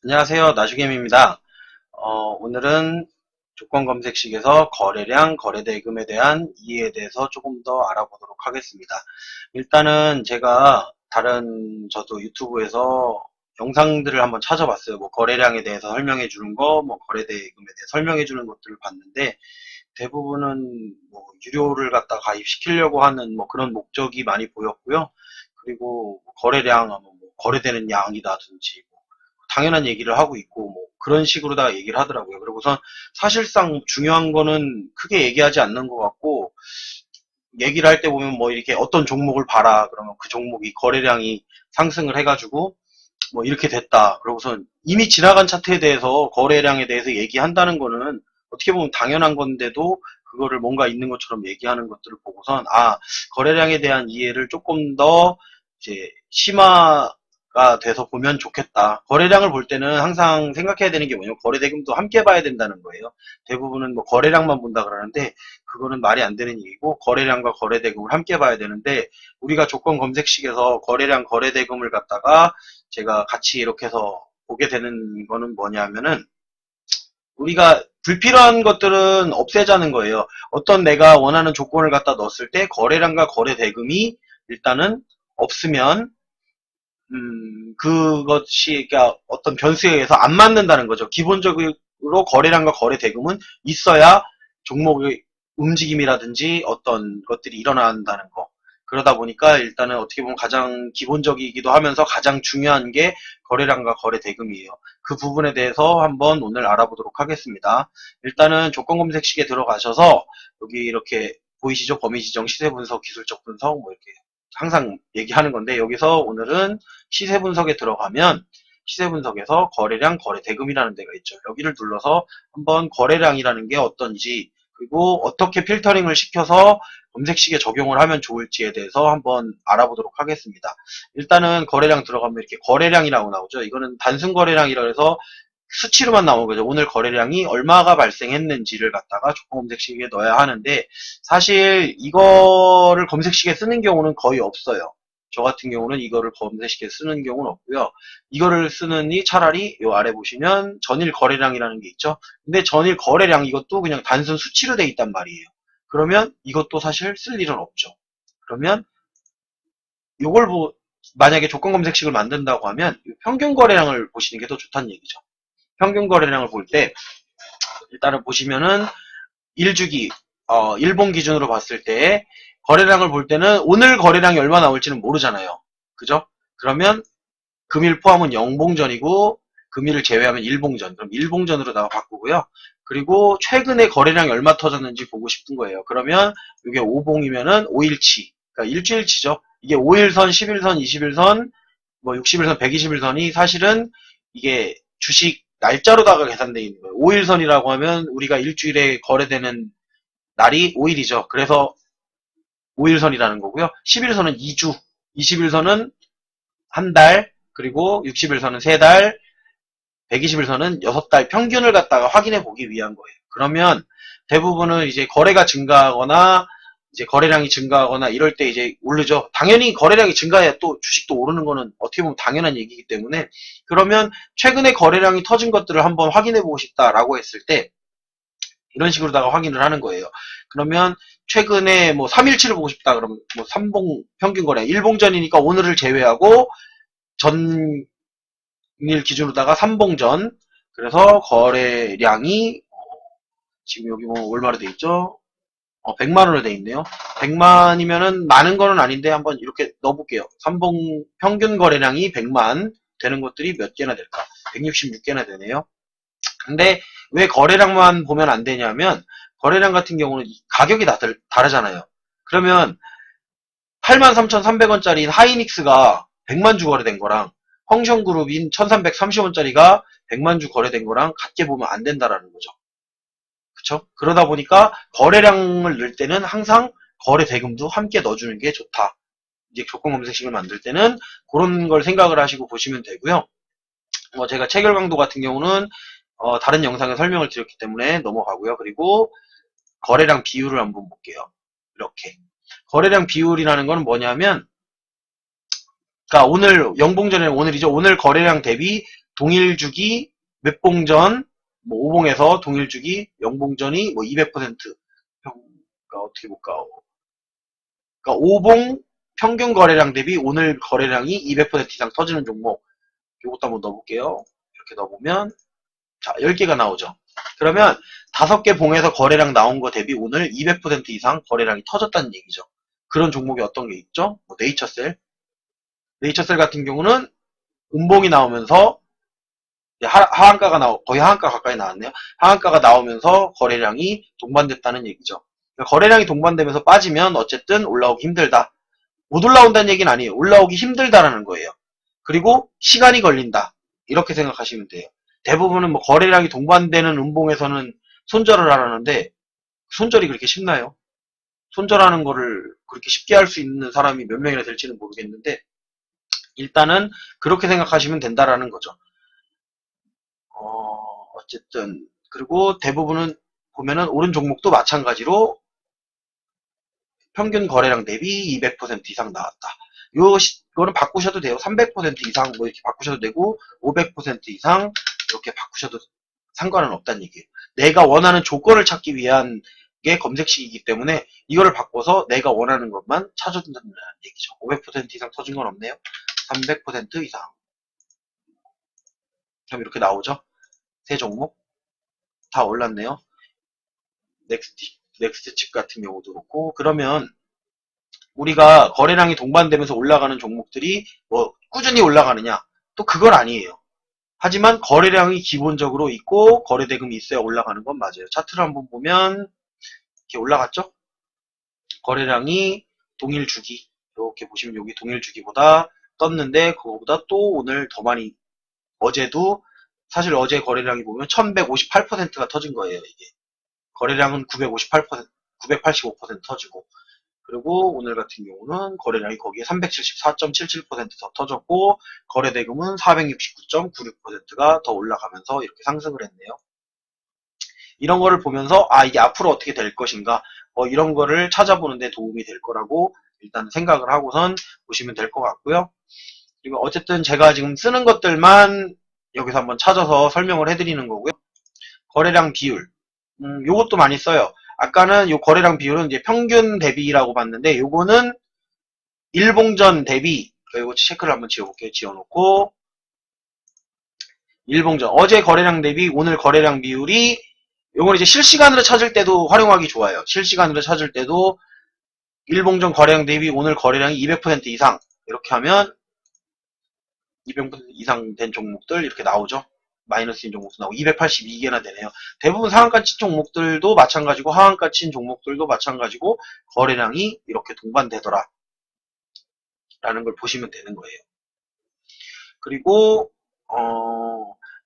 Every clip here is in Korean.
안녕하세요. 나주겜입니다. 오늘은 조건 검색식에서 거래량, 거래대금에 대한 이해에 대해서 조금 더 알아보도록 하겠습니다. 일단은 제가 저도 유튜브에서 영상들을 한번 찾아봤어요. 뭐 거래량에 대해서 설명해 주는 거, 뭐 거래대금에 대해 설명해 주는 것들을 봤는데 대부분은 뭐 유료를 갖다 가입시키려고 하는 뭐 그런 목적이 많이 보였고요. 그리고 거래량, 뭐 거래되는 양이라든지 당연한 얘기를 하고 있고 뭐 그런 식으로다가 얘기를 하더라고요. 그리고선 사실상 중요한 거는 크게 얘기하지 않는 것 같고 얘기를 할 때 보면 뭐 이렇게 어떤 종목을 봐라 그러면 그 종목이 거래량이 상승을 해가지고 뭐 이렇게 됐다. 그러고선 이미 지나간 차트에 대해서 거래량에 대해서 얘기한다는 거는 어떻게 보면 당연한 건데도 그거를 뭔가 있는 것처럼 얘기하는 것들을 보고선 거래량에 대한 이해를 조금 더 이제 심화가 돼서 보면 좋겠다. 거래량을 볼 때는 항상 생각해야 되는 게 뭐냐면 거래대금도 함께 봐야 된다는 거예요. 대부분은 뭐 거래량만 본다 그러는데 그거는 말이 안 되는 얘기고 거래량과 거래대금을 함께 봐야 되는데 우리가 조건 검색식에서 거래량 거래대금을 갖다가 제가 같이 이렇게 해서 보게 되는 거는 뭐냐면은 우리가 불필요한 것들은 없애자는 거예요. 어떤 내가 원하는 조건을 갖다 넣었을 때 거래량과 거래 대금이 일단은 없으면 그것이 그러니까 어떤 변수에 의해서 안 맞는다는 거죠. 기본적으로 거래량과 거래 대금은 있어야 종목의 움직임이라든지 어떤 것들이 일어난다는 거. 그러다 보니까 일단은 어떻게 보면 가장 기본적이기도 하면서 가장 중요한 게 거래량과 거래 대금이에요. 그 부분에 대해서 한번 오늘 알아보도록 하겠습니다. 일단은 조건 검색식에 들어가셔서 여기 이렇게 보이시죠? 범위 지정, 시세 분석, 기술적 분석 뭐 이렇게 항상 얘기하는 건데 여기서 오늘은 시세 분석에 들어가면 시세 분석에서 거래량, 거래 대금이라는 데가 있죠. 여기를 눌러서 한번 거래량이라는 게 어떤지 그리고 어떻게 필터링을 시켜서 검색식에 적용을 하면 좋을지에 대해서 한번 알아보도록 하겠습니다. 일단은 거래량 들어가면 이렇게 거래량이라고 나오죠. 이거는 단순 거래량이라 해서 수치로만 나오는 거죠. 오늘 거래량이 얼마가 발생했는지를 갖다가 조건 검색식에 넣어야 하는데 사실 이거를 검색식에 쓰는 경우는 거의 없어요. 저 같은 경우는 이거를 검색식에 쓰는 경우는 없고요. 이거를 쓰느니 차라리 요 아래 보시면 전일 거래량이라는 게 있죠. 근데 전일 거래량 이것도 그냥 단순 수치로 돼 있단 말이에요. 그러면 이것도 사실 쓸 일은 없죠. 그러면 요걸 만약에 조건 검색식을 만든다고 하면 평균 거래량을 보시는 게 더 좋다는 얘기죠. 평균 거래량을 볼 때 일단은 보시면은 1주기 일본 기준으로 봤을 때 거래량을 볼 때는 오늘 거래량이 얼마 나올지는 모르잖아요. 그죠? 그러면 금일 포함은 영봉전이고 금일을 제외하면 일봉전. 그럼 일봉전으로다가 바꾸고요. 그리고 최근에 거래량이 얼마 터졌는지 보고 싶은 거예요. 그러면 이게 5봉이면은 5일치. 그러니까 일주일치죠. 이게 5일선, 10일선, 20일선, 뭐 60일선, 120일선이 사실은 이게 주식 날짜로다가 계산되어 있는 거예요. 5일선이라고 하면 우리가 일주일에 거래되는 날이 5일이죠. 그래서 5일선이라는 거고요. 10일선은 2주, 20일선은 한 달, 그리고 60일선은 3달, 120일선은 6달 평균을 갖다가 확인해 보기 위한 거예요. 그러면 대부분은 이제 거래가 증가하거나 이제 거래량이 증가하거나 이럴 때 이제 오르죠. 당연히 거래량이 증가해야 또 주식도 오르는 거는 어떻게 보면 당연한 얘기이기 때문에 그러면 최근에 거래량이 터진 것들을 한번 확인해 보고 싶다라고 했을 때 이런 식으로다가 확인을 하는 거예요. 그러면 최근에 뭐 3일치를 보고 싶다 그러면 뭐 3봉 평균 거래 1봉전이니까 오늘을 제외하고 전일 기준으로다가 3봉전 그래서 거래량이 지금 여기 뭐 얼마로 돼 있죠? 100만 원으로 돼 있네요. 100만이면은 많은 거는 아닌데 한번 이렇게 넣어볼게요. 3봉 평균 거래량이 100만 되는 것들이 몇 개나 될까? 166개나 되네요. 근데 왜 거래량만 보면 안 되냐면 거래량 같은 경우는 가격이 다르잖아요. 그러면 83,300원짜리 하이닉스가 100만 주 거래된 거랑 펑션그룹인 1,330원짜리가 100만 주 거래된 거랑 같게 보면 안 된다라는 거죠. 그쵸? 그러다 보니까 거래량을 넣을 때는 항상 거래 대금도 함께 넣어주는 게 좋다. 이제 조건 검색식을 만들 때는 그런 걸 생각을 하시고 보시면 되고요. 제가 체결 강도 같은 경우는 다른 영상에 설명을 드렸기 때문에 넘어가고요. 그리고 거래량 비율을 한번 볼게요. 이렇게. 거래량 비율이라는 건 뭐냐면, 그러니까 오늘, 영봉전에 오늘이죠. 오늘 거래량 대비 동일주기 몇 봉전, 뭐 5봉에서 동일주기 0봉전이 뭐 200%, 그러니까 어떻게 볼까? 그러니까 5봉 평균 거래량 대비 오늘 거래량이 200% 이상 터지는 종목. 이것도 한번 넣어볼게요. 이렇게 넣어보면 자 10개가 나오죠. 그러면 5개 봉에서 거래량 나온 거 대비 오늘 200% 이상 거래량이 터졌다는 얘기죠. 그런 종목이 어떤 게 있죠? 뭐 네이처셀. 네이처셀 같은 경우는 음봉이 나오면서 하한가가 거의 하한가 가까이 나왔네요. 하한가가 나오면서 거래량이 동반됐다는 얘기죠. 그러니까 거래량이 동반되면서 빠지면 어쨌든 올라오기 힘들다. 못 올라온다는 얘기는 아니에요. 올라오기 힘들다라는 거예요. 그리고 시간이 걸린다. 이렇게 생각하시면 돼요. 대부분은 뭐 거래량이 동반되는 음봉에서는 손절을 하라는데 손절이 그렇게 쉽나요? 손절하는 거를 그렇게 쉽게 할 수 있는 사람이 몇 명이나 될지는 모르겠는데 일단은 그렇게 생각하시면 된다라는 거죠. 어쨌든 그리고 대부분은 보면은 오른 종목도 마찬가지로 평균 거래량 대비 200% 이상 나왔다. 이거는 바꾸셔도 돼요. 300% 이상 뭐 이렇게 바꾸셔도 되고 500% 이상 이렇게 바꾸셔도 상관은 없다는 얘기예요. 내가 원하는 조건을 찾기 위한 게 검색식이기 때문에 이거를 바꿔서 내가 원하는 것만 찾아준다는 얘기죠. 500% 이상 터진 건 없네요. 300% 이상. 그럼 이렇게 나오죠. 세 종목 다 올랐네요. 넥스트 칩 같은 경우도 그렇고 그러면 우리가 거래량이 동반되면서 올라가는 종목들이 뭐 꾸준히 올라가느냐 또 그건 아니에요. 하지만 거래량이 기본적으로 있고 거래대금이 있어야 올라가는 건 맞아요. 차트를 한번 보면 이렇게 올라갔죠? 거래량이 동일 주기 이렇게 보시면 여기 동일 주기보다 떴는데 그거보다 또 오늘 더 많이 어제도 사실 어제 거래량이 보면 1158%가 터진 거예요. 이게 거래량은 985% 터지고 그리고 오늘 같은 경우는 거래량이 거기에 374.77%더 터졌고 거래대금은 469.96%가 더 올라가면서 이렇게 상승을 했네요. 이런 거를 보면서 이게 앞으로 어떻게 될 것인가 이런 거를 찾아보는데 도움이 될 거라고 일단 생각을 하고선 보시면 될 것 같고요. 그리고 어쨌든 제가 지금 쓰는 것들만 여기서 한번 찾아서 설명을 해드리는 거고요. 거래량 비율 요것도 많이 써요. 아까는 요 거래량 비율은 이제 평균 대비라고 봤는데 요거는 일봉전 대비 이거 체크를 한번 지어볼게요. 지어놓고 일봉전 어제 거래량 대비 오늘 거래량 비율이 요건 이제 실시간으로 찾을 때도 활용하기 좋아요. 실시간으로 찾을 때도 일봉전 거래량 대비 오늘 거래량이 200% 이상 이렇게 하면 200% 이상 된 종목들 이렇게 나오죠. 마이너스인 종목도 나오고 282개나 되네요. 대부분 상한가 친 종목들도 마찬가지고 하한가 친 종목들도 마찬가지고 거래량이 이렇게 동반되더라 라는 걸 보시면 되는 거예요. 그리고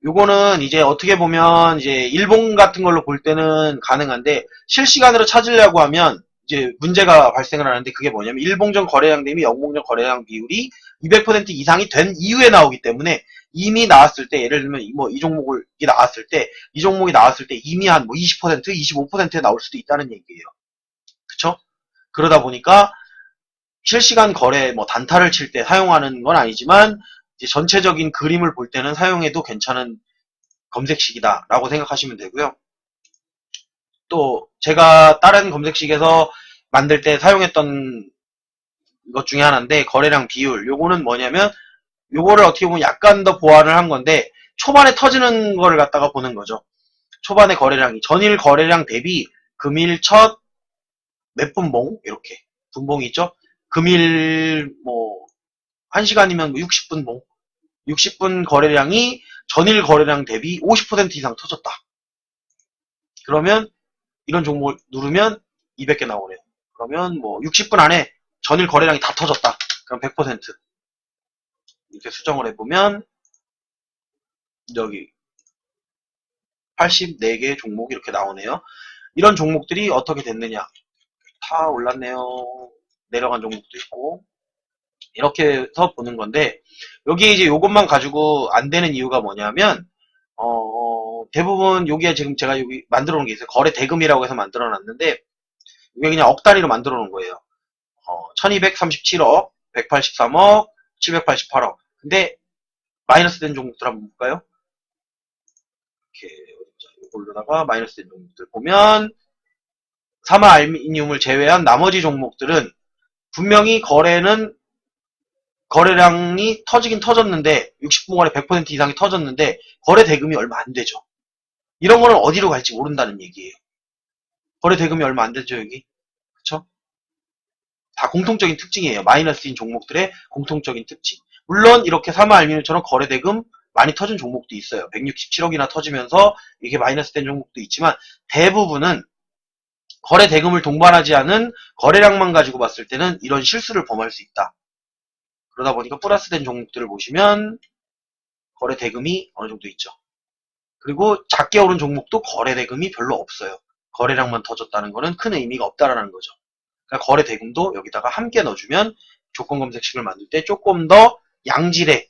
요거는 이제 어떻게 보면 이제 일본 같은 걸로 볼 때는 가능한데 실시간으로 찾으려고 하면 이제 문제가 발생을 하는데 그게 뭐냐면 일봉전 거래량 대비 영봉전 거래량 비율이 200% 이상이 된 이후에 나오기 때문에 이미 나왔을 때 예를 들면 뭐 이 종목이 나왔을 때 이미 한 뭐 20%, 25%에 나올 수도 있다는 얘기예요. 그쵸? 그러다 보니까 실시간 거래 뭐 단타를 칠 때 사용하는 건 아니지만 이제 전체적인 그림을 볼 때는 사용해도 괜찮은 검색식이다라고 생각하시면 되고요. 또 제가 다른 검색식에서 만들 때 사용했던 것 중에 하나인데 거래량 비율 요거는 뭐냐면 요거를 어떻게 보면 약간 더 보완을 한 건데 초반에 터지는 거를 갖다가 보는 거죠. 초반에 거래량이 전일 거래량 대비 금일 첫 몇 분봉 이렇게 분봉이 있죠. 금일 뭐 1시간이면 뭐 60분봉 60분 거래량이 전일 거래량 대비 50% 이상 터졌다. 그러면 이런 종목을 누르면 200개 나오네요. 그러면 뭐 60분 안에 전일 거래량이 다 터졌다. 그럼 100% 이렇게 수정을 해보면 여기 84개 종목이 이렇게 나오네요. 이런 종목들이 어떻게 됐느냐. 다 올랐네요. 내려간 종목도 있고 이렇게 해서 보는 건데 여기에 이제 요것만 가지고 안 되는 이유가 뭐냐면 대부분 여기에 지금 제가 여기 만들어 놓은 게 있어요. 거래 대금이라고 해서 만들어 놨는데 이게 그냥 억 단위로 만들어 놓은 거예요. 1237억, 183억, 788억. 근데 마이너스 된 종목들 한번 볼까요? 이렇게 이걸로다가 마이너스 된 종목들 보면 사마 알루미늄을 제외한 나머지 종목들은 분명히 거래량이 터지긴 터졌는데 60분간에 100% 이상이 터졌는데 거래 대금이 얼마 안 되죠. 이런 거는 어디로 갈지 모른다는 얘기예요. 거래 대금이 얼마 안 되죠, 여기. 그쵸? 다 공통적인 특징이에요. 마이너스인 종목들의 공통적인 특징. 물론 이렇게 사마 알루미늄처럼 거래 대금 많이 터진 종목도 있어요. 167억이나 터지면서 이게 마이너스 된 종목도 있지만 대부분은 거래 대금을 동반하지 않은 거래량만 가지고 봤을 때는 이런 실수를 범할 수 있다. 그러다 보니까 플러스된 종목들을 보시면 거래 대금이 어느 정도 있죠. 그리고 작게 오른 종목도 거래 대금이 별로 없어요. 거래량만 터졌다는 거는 큰 의미가 없다라는 거죠. 그러니까 거래 대금도 여기다가 함께 넣어주면 조건 검색식을 만들 때 조금 더 양질의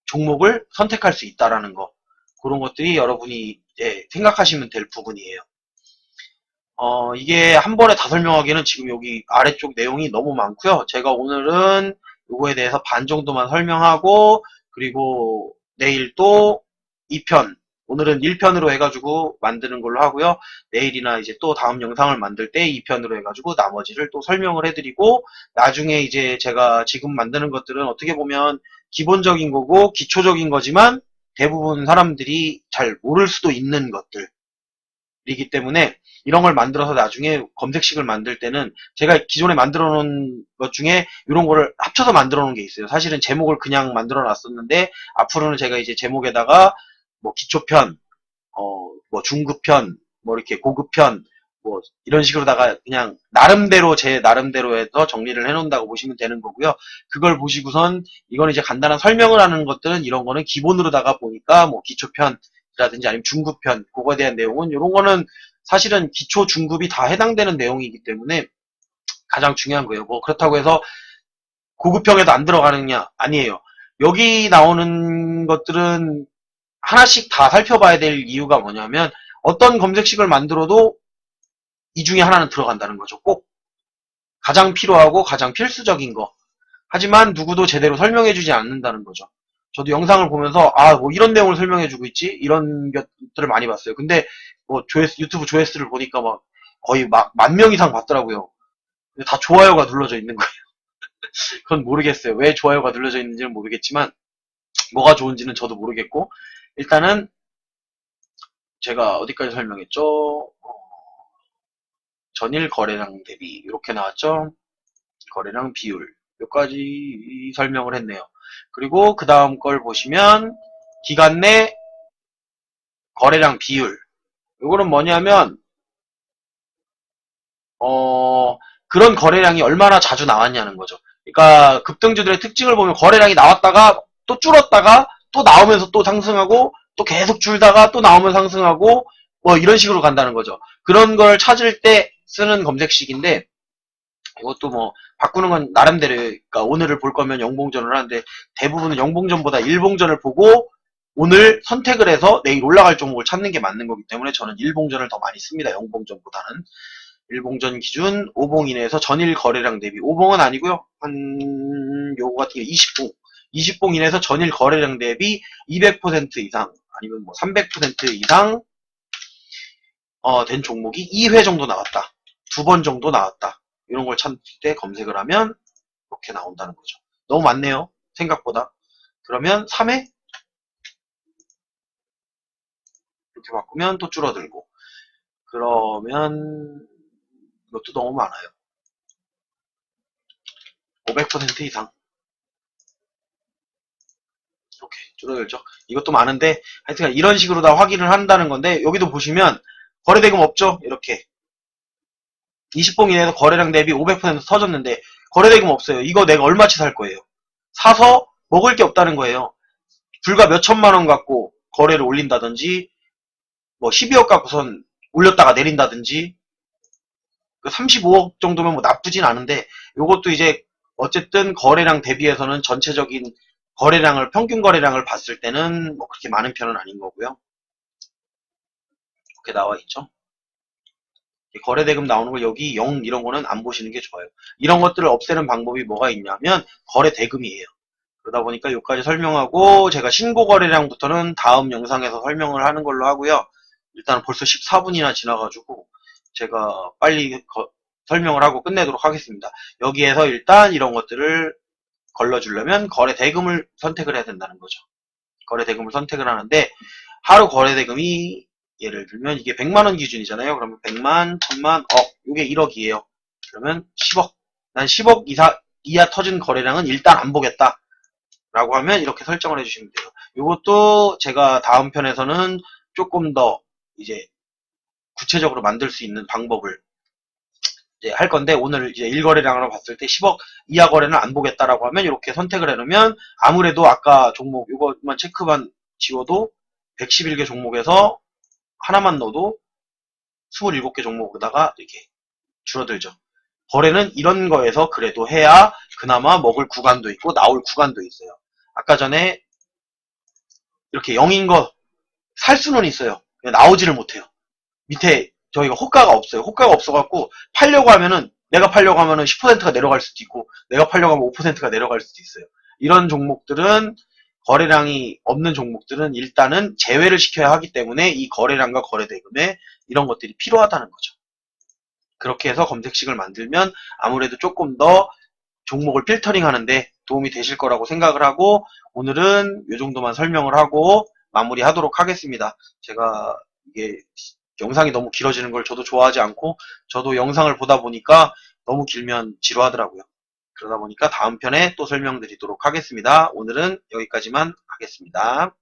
종목을 선택할 수 있다라는 거. 그런 것들이 여러분이 생각하시면 될 부분이에요. 이게 한 번에 다 설명하기는 지금 여기 아래쪽 내용이 너무 많고요. 제가 오늘은 이거에 대해서 반 정도만 설명하고 그리고 내일 또 2편, 오늘은 1편으로 해가지고 만드는 걸로 하고요. 내일이나 이제 또 다음 영상을 만들 때 2편으로 해가지고 나머지를 또 설명을 해드리고 나중에 이제 제가 지금 만드는 것들은 어떻게 보면 기본적인 거고 기초적인 거지만 대부분 사람들이 잘 모를 수도 있는 것들이기 때문에 이런 걸 만들어서 나중에 검색식을 만들 때는 제가 기존에 만들어 놓은 것 중에 이런 거를 합쳐서 만들어 놓은 게 있어요. 사실은 제목을 그냥 만들어 놨었는데 앞으로는 제가 이제 제목에다가 뭐 기초편, 뭐 중급편, 뭐 이렇게 고급편, 뭐 이런 식으로다가 그냥 나름대로 제 나름대로 해서 정리를 해 놓는다고 보시면 되는 거고요. 그걸 보시고선 이건 이제 간단한 설명을 하는 것들은 이런 거는 기본으로다가 보니까 뭐 기초편이라든지 아니면 중급편, 그거에 대한 내용은 이런 거는 사실은 기초, 중급이 다 해당되는 내용이기 때문에 가장 중요한 거예요. 뭐 그렇다고 해서 고급형에도 안 들어가느냐? 아니에요. 여기 나오는 것들은 하나씩 다 살펴봐야 될 이유가 뭐냐면 어떤 검색식을 만들어도 이 중에 하나는 들어간다는 거죠. 꼭 가장 필요하고 가장 필수적인 거. 하지만 누구도 제대로 설명해주지 않는다는 거죠. 저도 영상을 보면서 뭐 이런 내용을 설명해주고 있지? 이런 것들을 많이 봤어요. 근데 뭐 유튜브 조회수를 보니까 막 거의 막 10,000명 이상 봤더라고요. 근데 다 좋아요가 눌러져 있는 거예요. 그건 모르겠어요. 왜 좋아요가 눌러져 있는지는 모르겠지만 뭐가 좋은지는 저도 모르겠고 일단은 제가 어디까지 설명했죠? 전일 거래량 대비 이렇게 나왔죠? 거래량 비율 여기까지 설명을 했네요. 그리고 그 다음 걸 보시면 기간 내 거래량 비율 이거는 뭐냐면 그런 거래량이 얼마나 자주 나왔냐는 거죠. 그러니까 급등주들의 특징을 보면 거래량이 나왔다가 또 줄었다가 또 나오면서 또 상승하고 또 계속 줄다가 또 나오면 상승하고 뭐 이런 식으로 간다는 거죠. 그런 걸 찾을 때 쓰는 검색식인데 이것도 뭐 바꾸는 건 나름대로 그러니까 오늘을 볼 거면 영봉전을 하는데 대부분은 영봉전보다 일봉전을 보고 오늘 선택을 해서 내일 올라갈 종목을 찾는 게 맞는 거기 때문에 저는 일봉전을 더 많이 씁니다. 영봉전보다는. 일봉전 기준 5봉 이내에서 전일 거래량 대비 5봉은 아니고요. 요거 같은 게 20봉. 20봉 이내에서 전일 거래량 대비 200% 이상 아니면 뭐 300% 이상 된 종목이 2회 정도 나왔다. 2번 정도 나왔다. 이런 걸 찾을 때 검색을 하면 이렇게 나온다는 거죠. 너무 많네요. 생각보다. 그러면 3회? 이렇게 바꾸면 또 줄어들고. 그러면 이것도 너무 많아요. 500% 이상. 이렇게 줄어들죠. 이것도 많은데 하여튼 이런 식으로 다 확인을 한다는 건데 여기도 보시면 거래대금 없죠. 이렇게 20봉 이내에서 거래량 대비 500% 터졌는데 거래대금 없어요. 이거 내가 얼마치 살 거예요. 사서 먹을 게 없다는 거예요. 불과 몇 천만 원 갖고 거래를 올린다든지 뭐 12억 갖고선 올렸다가 내린다든지 35억 정도면 뭐 나쁘진 않은데 요것도 이제 어쨌든 거래량 대비해서는 전체적인 거래량을 평균 거래량을 봤을 때는 뭐 그렇게 많은 편은 아닌 거고요. 이렇게 나와 있죠. 거래 대금 나오는 거 여기 0 이런 거는 안 보시는 게 좋아요. 이런 것들을 없애는 방법이 뭐가 있냐면 거래 대금이에요. 그러다 보니까 여기까지 설명하고 제가 신고거래량부터는 다음 영상에서 설명을 하는 걸로 하고요. 일단 벌써 14분이나 지나가지고 제가 빨리 설명을 하고 끝내도록 하겠습니다. 여기에서 일단 이런 것들을 걸러주려면 거래 대금을 선택을 해야 된다는 거죠. 거래 대금을 선택을 하는데 하루 거래 대금이 예를 들면 이게 100만원 기준이잖아요. 그러면 100만, 1000만, 억, 이게 1억이에요. 그러면 10억. 난 10억 이하 터진 거래량은 일단 안 보겠다. 라고 하면 이렇게 설정을 해주시면 돼요. 이것도 제가 다음 편에서는 조금 더 이제 구체적으로 만들 수 있는 방법을 이제 할 건데 오늘 이제 일거래량으로 봤을 때 10억 이하 거래는 안 보겠다라고 하면 이렇게 선택을 해놓으면 아무래도 아까 종목 이것만 체크만 지워도 111개 종목에서 하나만 넣어도 27개 종목에다가 이렇게 줄어들죠. 거래는 이런 거에서 그래도 해야 그나마 먹을 구간도 있고 나올 구간도 있어요. 아까 전에 이렇게 0인 거 살 수는 있어요. 나오지를 못해요. 밑에 저희가 호가가 없어요. 호가가 없어갖고 팔려고 하면은 내가 팔려고 하면은 10%가 내려갈 수도 있고 내가 팔려고 하면 5%가 내려갈 수도 있어요. 이런 종목들은 거래량이 없는 종목들은 일단은 제외를 시켜야 하기 때문에 이 거래량과 거래대금에 이런 것들이 필요하다는 거죠. 그렇게 해서 검색식을 만들면 아무래도 조금 더 종목을 필터링 하는데 도움이 되실 거라고 생각을 하고 오늘은 이 정도만 설명을 하고 마무리하도록 하겠습니다. 제가 이게 영상이 너무 길어지는 걸 저도 좋아하지 않고 저도 영상을 보다 보니까 너무 길면 지루하더라고요. 그러다 보니까 다음 편에 또 설명드리도록 하겠습니다. 오늘은 여기까지만 하겠습니다.